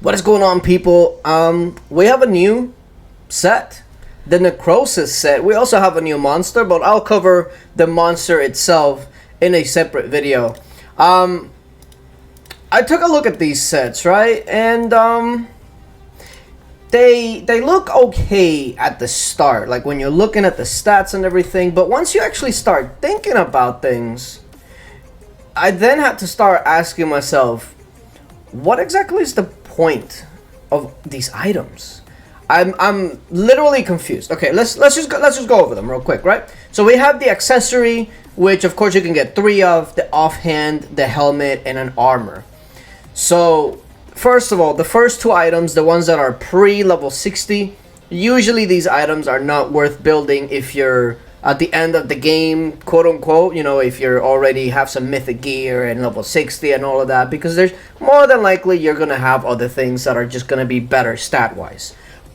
What is going on, people? We have a new set, the Necrosis set. We also have a new monster, but I'll cover the monster itself in a separate video. I took a look at these sets, right? And they look okay at the start, like when you're looking at the stats and everything. But once you actually start thinking about things, I then had to start asking myself, what exactly is the point of these items? I'm literally confused. Okay, let's just go over them real quick, right? So we have the accessory, which of course you can get 3 of, the offhand, the helmet, and an armor. So first of all, the first 2 items, the ones that are pre-level 60, usually these items are not worth building if you're at the end of the game, quote unquote, you know, if you're already have some mythic gear and level 60 and all of that, because there's more than likely you're gonna have other things that are just gonna be better stat wise.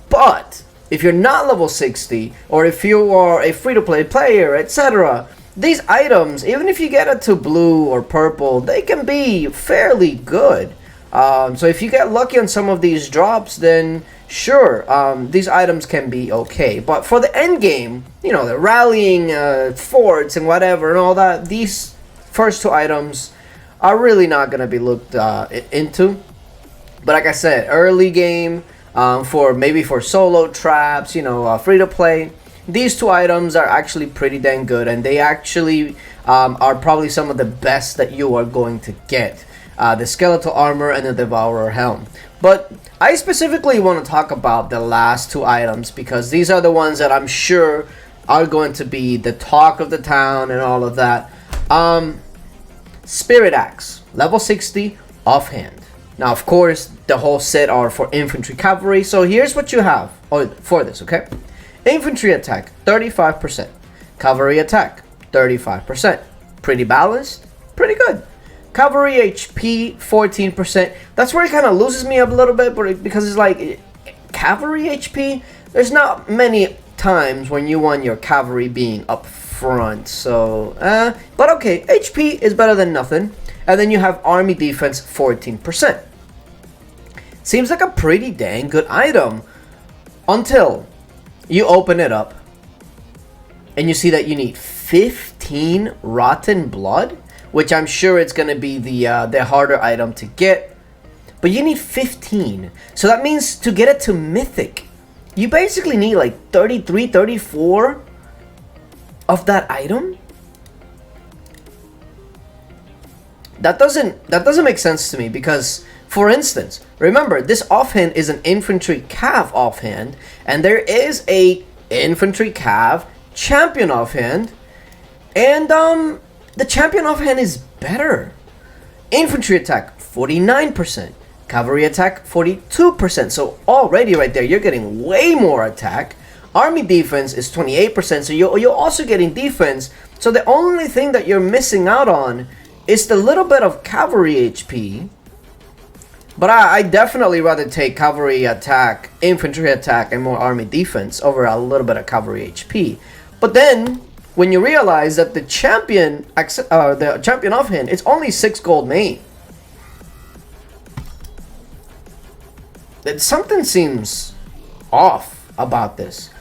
But if you're not level 60, or if you are a free-to-play player, etc., these items, even if you get it to blue or purple, they can be fairly good. So if you get lucky on some of these drops, then sure, these items can be okay. But for the end game, you know, the rallying forts and whatever and all that, these first 2 items are really not going to be looked into. But like I said, early game, for solo traps, you know, free to play, these 2 items are actually pretty dang good, and they actually are probably some of the best that you are going to get. The skeletal armor and the devourer helm. But I specifically want to talk about the last 2 items, because these are the ones that I'm sure are going to be the talk of the town and all of that. Spirit Axe, level 60, offhand. Now, of course, the whole set are for infantry cavalry, so here's what you have for this, okay? Infantry attack, 35%. Cavalry attack, 35%. Pretty balanced, pretty good. Cavalry HP, 14%. That's where it kind of loses me up a little bit, but because it's like, cavalry HP, there's not many times when you want your cavalry being up front, so, but okay, HP is better than nothing. And then you have army defense, 14%. Seems like a pretty dang good item, until you open it up, and you see that you need 15 rotten blood, which I'm sure it's going to be the harder item to get. But you need 15. So that means to get it to Mythic, you basically need like 33, 34 of that item. That doesn't make sense to me, because, for instance, remember, this offhand is an infantry cav offhand, and there is a infantry cav champion offhand, and the champion offhand is better. Infantry attack, 49%. Cavalry attack, 42%. So already right there, you're getting way more attack. Army defense is 28%. So you're also getting defense. So the only thing that you're missing out on is the little bit of cavalry HP. But I definitely rather take cavalry attack, infantry attack, and more army defense over a little bit of cavalry HP. But then, when you realize that the champion offhand, it's only 6 gold main. That something seems off about this.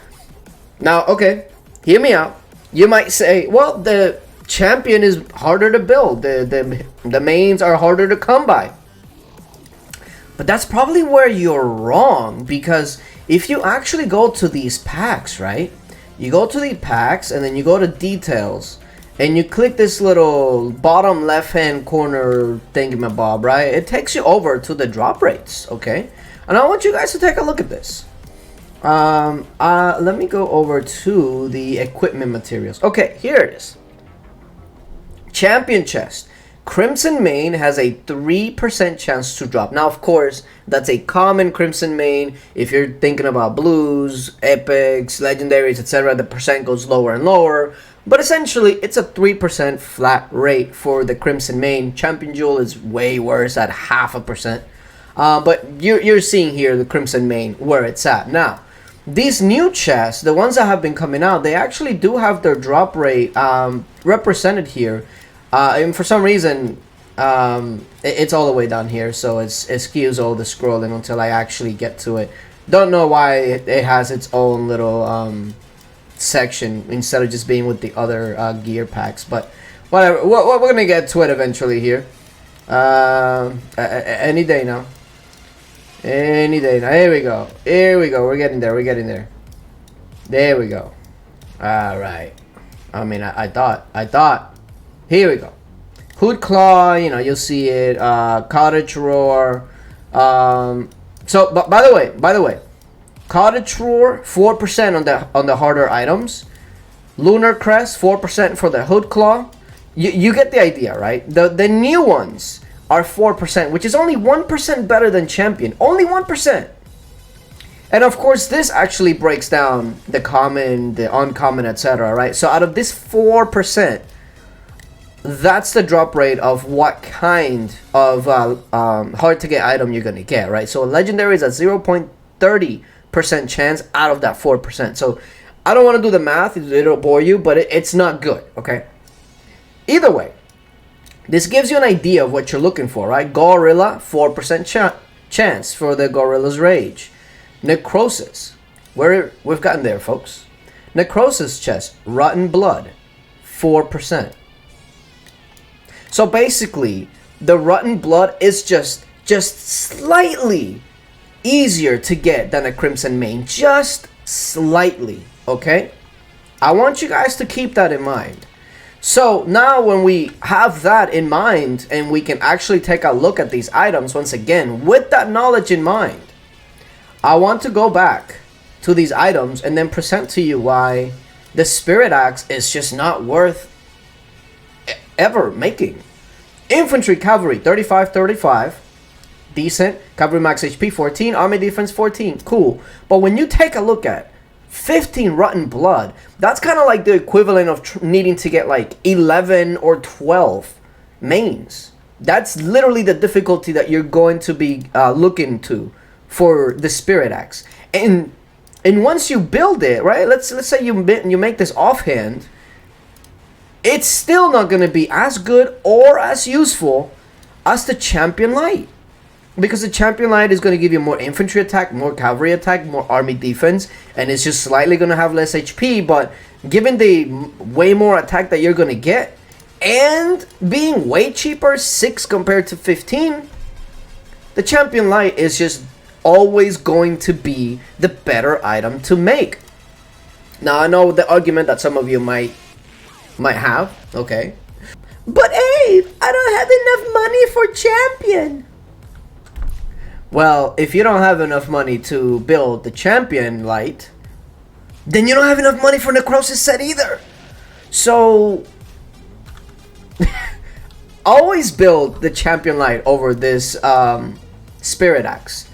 Now, okay, hear me out. You might say, well, the champion is harder to build. The mains are harder to come by. But that's probably where you're wrong, because if you actually go to these packs, right? You go to the packs, and then you go to details, and you click this little bottom left-hand corner thingamabob, right? It takes you over to the drop rates, okay? And I want you guys to take a look at this. Let me go over to the equipment materials. Okay, here it is. Champion chest. Crimson main has a 3% chance to drop. Now, of course, that's a common Crimson main. If you're thinking about blues, epics, legendaries, etc., the percent goes lower and lower. But essentially, it's a 3% flat rate for the Crimson main. Champion Jewel is way worse at 0.5%. But you're seeing here the Crimson main, where it's at. Now, these new chests, the ones that have been coming out, they actually do have their drop rate represented here. And for some reason, It's all the way down here, so it skews all the scrolling until I actually get to it. Don't know why it has its own little section instead of just being with the other gear packs, but whatever. We're gonna get to it eventually here. Any day now. Any day now. Here we go. Here we go. We're getting there. We're getting there. There we go. All right. I mean, I thought. Here we go. Hood Claw, you know, you'll see it. Cottage Roar. So, but by the way, Cottage Roar 4% on the harder items. Lunar Crest 4% for the Hood Claw. You get the idea, right? The new ones are 4%, which is only 1% better than Champion. Only 1%. And of course, this actually breaks down the common, the uncommon, etc. Right? So out of this 4%, that's the drop rate of what kind of hard to get item you're gonna get, right? So legendary is at 0.30% chance out of that 4%. So I don't want to do the math; it'll bore you, but it's not good. Okay. Either way, this gives you an idea of what you're looking for, right? Gorilla 4% chance for the Gorilla's Rage. Necrosis, we've gotten there, folks. Necrosis chest, Rotten Blood, 4%. So basically, the Rotten Blood is just slightly easier to get than a Crimson Mane. Just slightly, okay? I want you guys to keep that in mind. So now when we have that in mind and we can actually take a look at these items once again with that knowledge in mind, I want to go back to these items and then present to you why the Spirit Axe is just not worth ever making. Infantry Cavalry 35-35, decent. Cavalry max HP 14, army defense 14, cool. But when you take a look at 15 Rotten Blood, that's kind of like the equivalent of needing to get like 11 or 12 mains. That's literally the difficulty that you're going to be looking to for the Spirit Axe. And once you build it, right? Let's say you make this offhand, it's still not going to be as good or as useful as the Champion Light. Because the Champion Light is going to give you more infantry attack, more cavalry attack, more army defense, and it's just slightly going to have less HP, but given the way more attack that you're going to get, and being way cheaper, 6 compared to 15, the Champion Light is just always going to be the better item to make. Now, I know the argument that some of you might have, okay? But Abe, I don't have enough money for Champion. Well, if you don't have enough money to build the Champion Light, then you don't have enough money for Necrosis set either. So, always build the Champion Light over this Spirit Axe.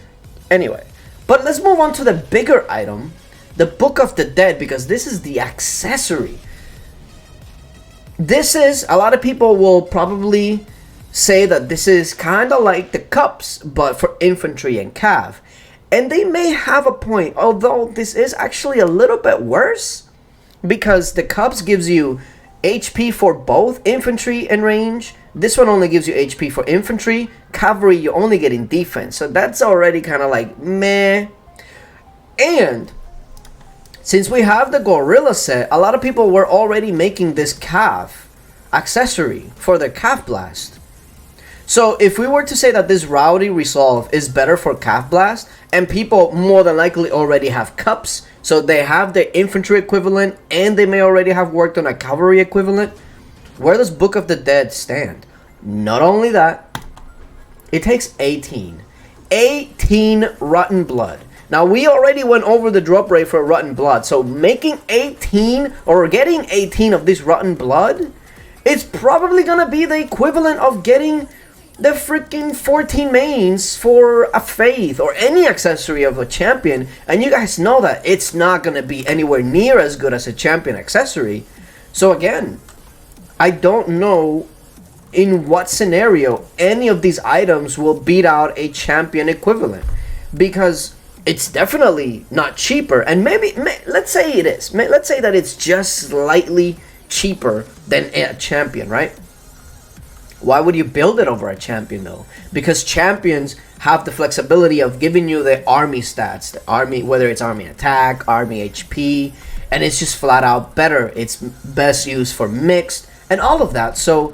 Anyway, but let's move on to the bigger item, the Book of the Dead, because this is the accessory. This is, a lot of people will probably say that this is kind of like the cups, but for infantry and cav. And they may have a point, although this is actually a little bit worse, because the cups gives you HP for both infantry and range. This one only gives you HP for infantry. Cavalry, you're only getting defense. So that's already kind of like meh. And since we have the Gorilla set, a lot of people were already making this Cav accessory for the Cav Blast. So if we were to say that this Rowdy Resolve is better for Cav Blast, and people more than likely already have cups, so they have their infantry equivalent, and they may already have worked on a cavalry equivalent, where does Book of the Dead stand? Not only that, it takes 18 Rotten Blood. Now, we already went over the drop rate for Rotten Blood, so making 18 or getting 18 of this Rotten Blood, it's probably gonna be the equivalent of getting the freaking 14 mains for a Faith or any accessory of a champion, and you guys know that it's not gonna be anywhere near as good as a champion accessory. So again, I don't know in what scenario any of these items will beat out a champion equivalent, because it's definitely not cheaper, and maybe let's say it is. Let's say that it's just slightly cheaper than a champion, right? Why would you build it over a champion though? Because champions have the flexibility of giving you the army stats, the army, whether it's army attack, army HP, and it's just flat out better. It's best used for mixed and all of that. So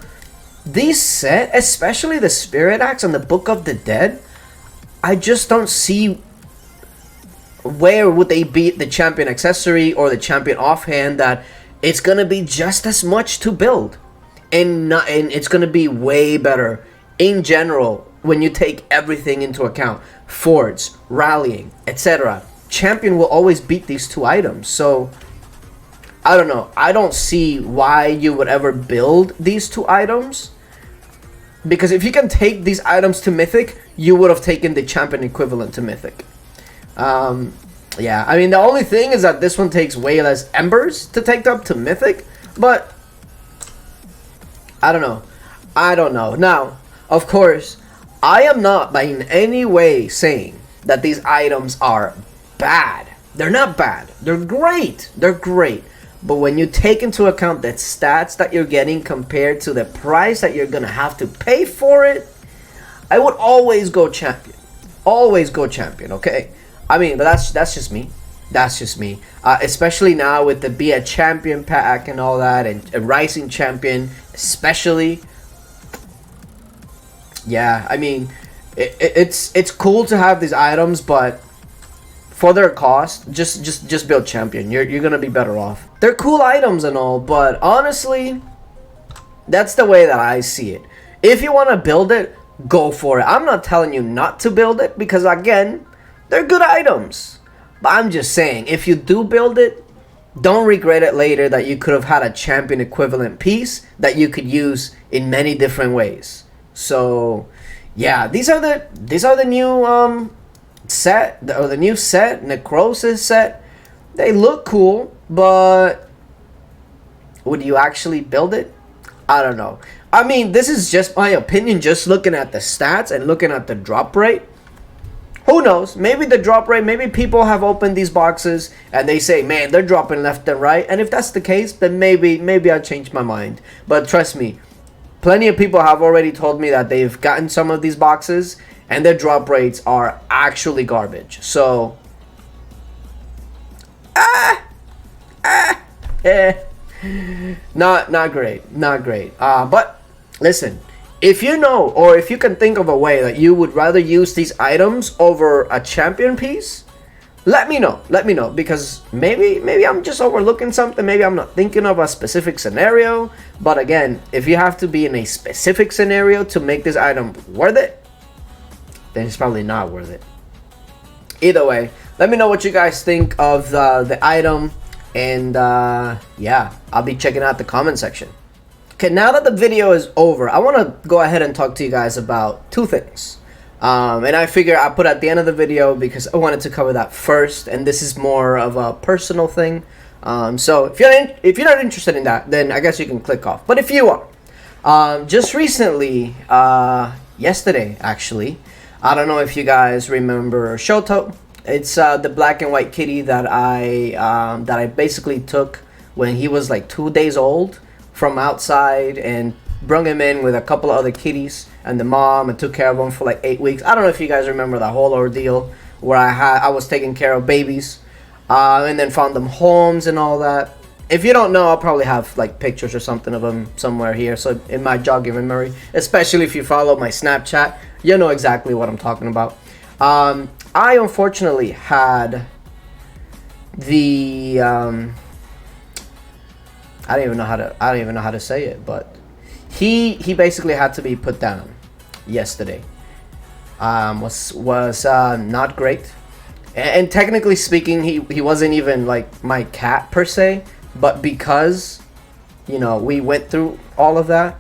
these set, especially the Spirit Axe and the Book of the Dead, I just don't see where would they beat the champion accessory or the champion offhand that it's gonna be just as much to build. And it's going to be way better in general when you take everything into account. Forts, rallying, etc. Champion will always beat these two items. So, I don't know. I don't see why you would ever build these two items. Because if you can take these items to Mythic, you would have taken the champion equivalent to Mythic. Yeah, I mean, the only thing is that this one takes way less embers to take up to Mythic. But I don't know. Now, of course, I am not by in any way saying that these items are bad. They're not bad. They're great. They're great. But when you take into account the stats that you're getting compared to the price that you're going to have to pay for it, I would always go champion. Always go champion, okay? I mean, but that's just me. That's just me. Especially now with the Be a Champion pack and all that, and a Rising Champion especially. Yeah, I mean, it's cool to have these items, but for their cost, just build Champion. You're gonna be better off. They're cool items and all, but honestly, that's the way that I see it. If you want to build it, go for it. I'm not telling you not to build it, because again, they're good items. But I'm just saying, if you do build it, don't regret it later that you could have had a champion equivalent piece that you could use in many different ways. So, yeah, these are the new set, the new set, Necrosis set. They look cool, but would you actually build it? I don't know. I mean, this is just my opinion, just looking at the stats and looking at the drop rate. Who knows? Maybe the drop rate, maybe people have opened these boxes and they say, man, they're dropping left and right. And if that's the case, then maybe I'll change my mind. But trust me, plenty of people have already told me that they've gotten some of these boxes and their drop rates are actually garbage. So, not great. But listen. If you know, or if you can think of a way that you would rather use these items over a champion piece, let me know. Let me know, because maybe I'm just overlooking something. Maybe I'm not thinking of a specific scenario. But again, if you have to be in a specific scenario to make this item worth it, then it's probably not worth it. Either way, let me know what you guys think of the item, and yeah, I'll be checking out the comment section. Okay, now that the video is over, I want to go ahead and talk to you guys about two things. And I figure I'll put at the end of the video because I wanted to cover that first, and this is more of a personal thing. So if you're not interested in that, then I guess you can click off. But if you are, just recently, yesterday actually, I don't know if you guys remember Shoto. It's the black and white kitty that I basically took when he was like 2 days old from outside and brought him in with a couple of other kitties and the mom, and took care of him for like 8 weeks. I don't know if you guys remember that whole ordeal where I was taking care of babies and then found them homes and all that. If you don't know, I'll probably have like pictures or something of them somewhere here, so it might jog your memory, especially if you follow my Snapchat. You know exactly what I'm talking about. I unfortunately had the I don't even know how to say it, but he basically had to be put down yesterday. Was not great, and technically speaking, he wasn't even like my cat per se, but because, you know, we went through all of that,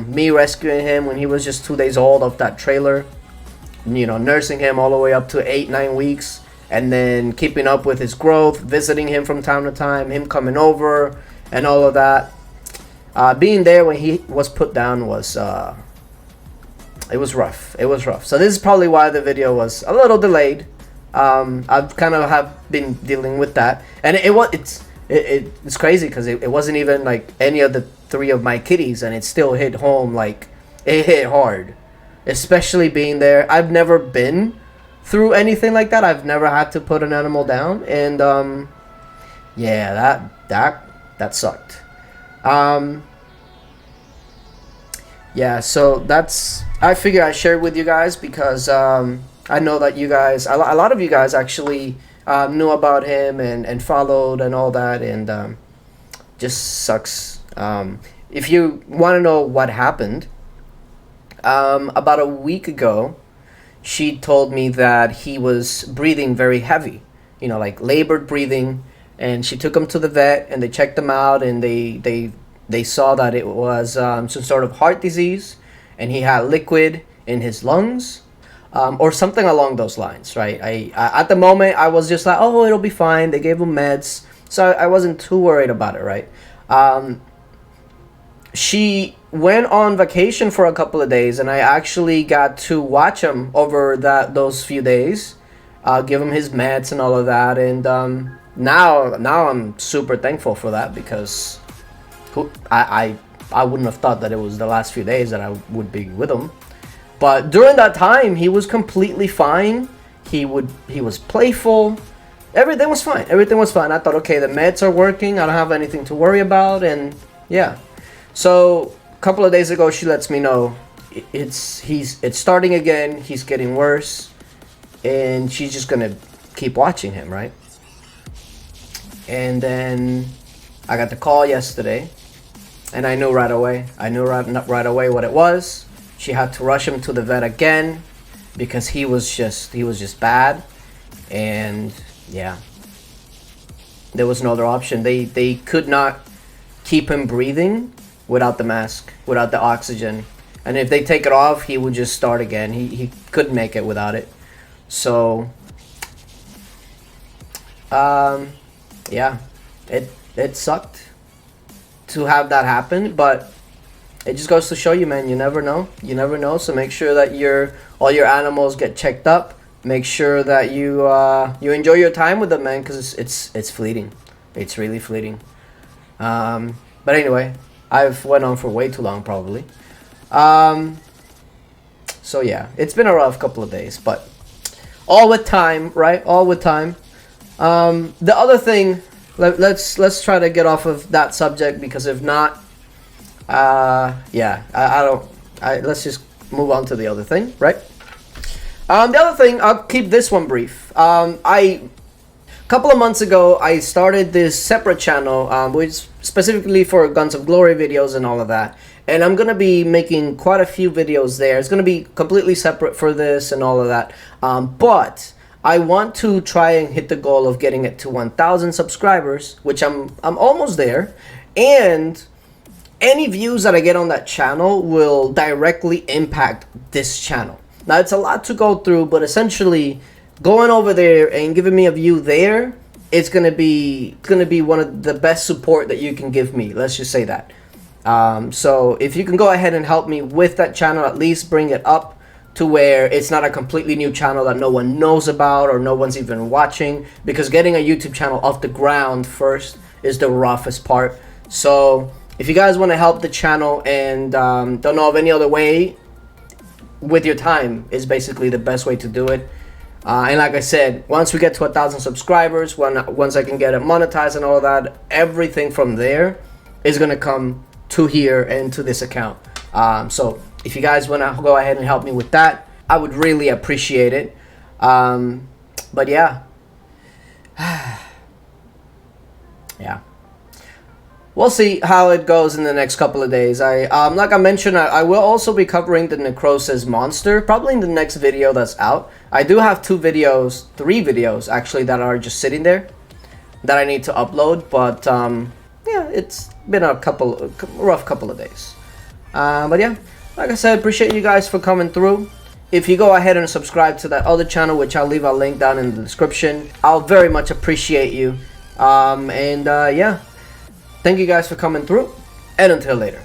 me rescuing him when he was just 2 days old off that trailer, you know, nursing him all the way up to 8-9 weeks, and then keeping up with his growth, visiting him from time to time, him coming over, and all of that. Being there when he was put down was it was rough. It was rough. So this is probably why the video was a little delayed. I've kind of have been dealing with that, and it's crazy because it wasn't even like any of the 3 of my kitties, and it still hit home like it hit hard, especially being there. I've never been through anything like that. I've never had to put an animal down, and yeah, that sucked. Yeah, so that's, I figure I shared with you guys because I know that you guys, a lot of you guys actually knew about him and followed and all that, and just sucks. If you want to know what happened, about a week ago, she told me that he was breathing very heavy, you know, like labored breathing, and she took him to the vet and they checked him out, and they saw that it was some sort of heart disease, and he had liquid in his lungs, or something along those lines, right? I at the moment I was just like, oh, it'll be fine. They gave him meds, so I wasn't too worried about it, right? She went on vacation for a couple of days, and I actually got to watch him over those few days, give him his meds and all of that, and now I'm super thankful for that, because I wouldn't have thought that it was the last few days that I would be with him. But during that time, he was completely fine. He was playful. Everything was fine. Everything was fine. I thought, okay, the meds are working. I don't have anything to worry about, and yeah. So a couple of days ago, she lets me know it's starting again. He's getting worse, and she's just gonna keep watching him, right? And then I got the call yesterday, and I knew right away. I knew right away what it was. She had to rush him to the vet again because he was just bad, and yeah, there was no other option. They could not keep him breathing without the mask, without the oxygen, and if they take it off, he would just start again. He couldn't make it without it. So yeah, it sucked to have that happen, but it just goes to show you, man, you never know. So make sure that all your animals get checked up. Make sure that you enjoy your time with them, man, because it's fleeting. It's really fleeting. But anyway, I've went on for way too long, probably. So yeah, it's been a rough couple of days, but all with time, right? All with time. The other thing, let's try to get off of that subject, because if not, yeah, let's just move on to the other thing, right? The other thing, I'll keep this one brief. A couple of months ago, I started this separate channel, which specifically for Guns of Glory videos and all of that. And I'm going to be making quite a few videos there. It's going to be completely separate for this and all of that. But I want to try and hit the goal of getting it to 1,000 subscribers, which I'm almost there. And any views that I get on that channel will directly impact this channel. Now, it's a lot to go through, but essentially going over there and giving me a view there, it's gonna be one of the best support that you can give me. Let's just say that. So if you can go ahead and help me with that channel, at least bring it up to where it's not a completely new channel that no one knows about or no one's even watching, because getting a YouTube channel off the ground first is the roughest part. So if you guys want to help the channel and don't know of any other way, with your time is basically the best way to do it. And like I said, once we get to 1,000 subscribers, once I can get it monetized and all that, everything from there is gonna come to here and to this account. So if you guys wanna go ahead and help me with that, I would really appreciate it. But yeah, yeah. We'll see how it goes in the next couple of days. Like I mentioned, I will also be covering the Necrosis monster, probably in the next video that's out. I do have three videos actually, that are just sitting there that I need to upload. But yeah, it's been a rough couple of days. But yeah, like I said, appreciate you guys for coming through. If you go ahead and subscribe to that other channel, which I'll leave a link down in the description, I'll very much appreciate you. Yeah. Thank you guys for coming through, and until later.